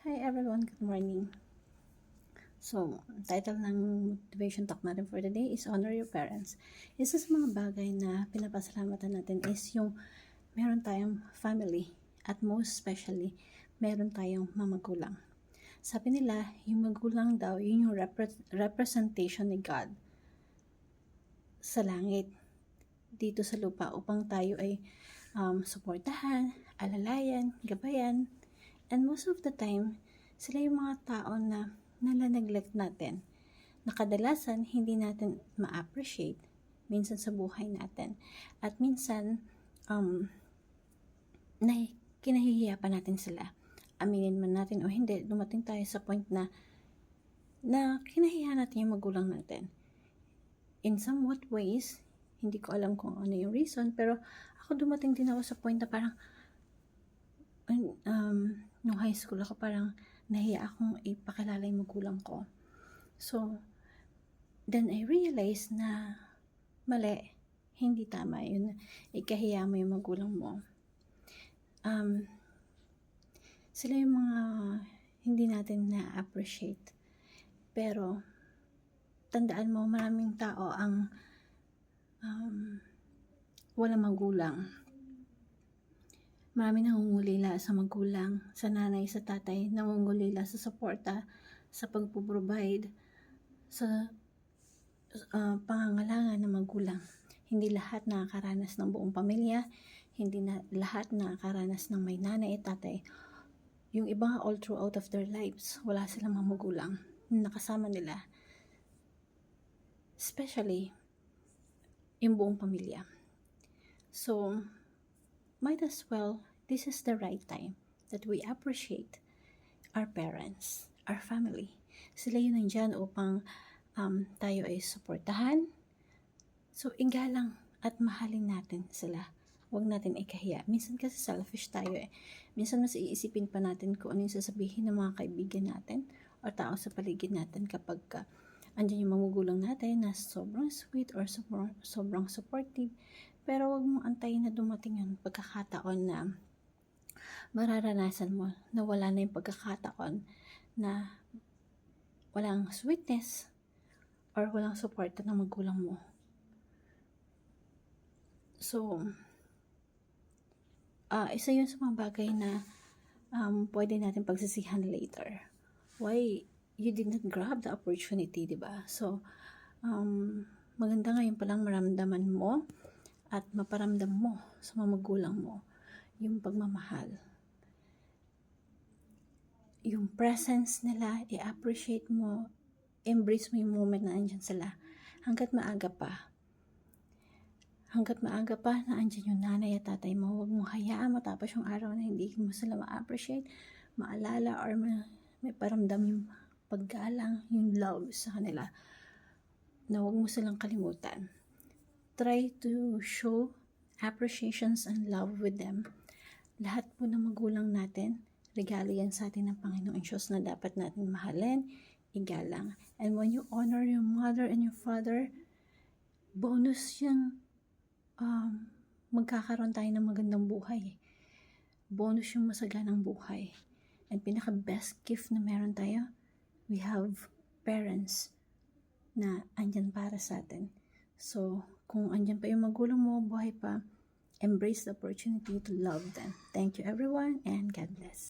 Hi everyone, good morning. So, title ng motivation talk natin for today is Honor Your Parents. Isa sa mga bagay na pinapasalamatan natin is yung meron tayong family at most especially, meron tayong mamagulang. Sabi nila, yung magulang daw, yun yung representation ni God sa langit dito sa lupa upang tayo ay suportahan, alalayan, gabayan, and most of the time, sila yung mga tao na nala-neglect natin. Na kadalasan, hindi natin ma-appreciate minsan sa buhay natin. At minsan, kinahihiya pa natin sila. Aminin man natin o hindi, dumating tayo sa point na kinahihiya natin yung magulang natin. In somewhat ways, hindi ko alam kung ano yung reason, pero ako dumating din ako sa point na parang nung high school ako parang nahiya akong ipakilala yung magulang ko. So, then I realized na mali, hindi tama yun. Ikahiya mo yung magulang mo. Sila yung mga hindi natin na-appreciate. Pero, tandaan mo, maraming tao ang walang magulang. Marami nangungulila sa magulang, sa nanay, sa tatay, nangungulila sa suporta, sa pagpo-provide, sa pangangailangan ng magulang. Hindi lahat nakakaranas ng buong pamilya, hindi na lahat nakakaranas ng may nanay at tatay. Yung iba all throughout of their lives, wala silang mga magulang na nakasama nila. Especially, yung buong pamilya. So, might as well, this is the right time that we appreciate our parents, our family. Sila yun nandyan upang tayo ay suportahan. So, igalang at mahalin natin sila. Huwag natin ikahiya. Minsan kasi selfish tayo eh. Minsan mas iisipin pa natin kung ano yung sasabihin ng mga kaibigan natin o tao sa paligid natin kapag andyan yung magugulang natin na sobrang sweet or sobrang supportive. Pero wag mong antayin na dumating yung pagkakataon na mararanasan mo na wala na yung pagkakataon na walang sweetness or walang suporta ng magulang mo. So, isa yun sa mga bagay na pwede natin pagsisihan later. Why you did not grab the opportunity, diba? So, maganda ngayon palang maramdaman mo at maparamdam mo sa mga magulang mo yung pagmamahal. Yung presence nila, i-appreciate mo, embrace mo yung moment na andyan sila. Hanggat maaga pa na andyan yung nanay at tatay mo, huwag mong hayaan matapos yung araw na hindi mo sila ma-appreciate, maalala, or may paramdam yung paggalang, yung love sa kanila, na huwag mo silang kalimutan. Try to show appreciations and love with them. Lahat po ng magulang natin, regalo yan sa atin ng Panginoong Diyos na dapat natin mahalin, igalang. And when you honor your mother and your father, bonus yung magkakaroon tayo ng magandang buhay. Bonus yung masaganang buhay. And pinaka-best gift na meron tayo, we have parents na andyan para sa atin. So, kung andyan pa yung magulang mo, buhay pa, embrace the opportunity to love them. Thank you everyone and God bless.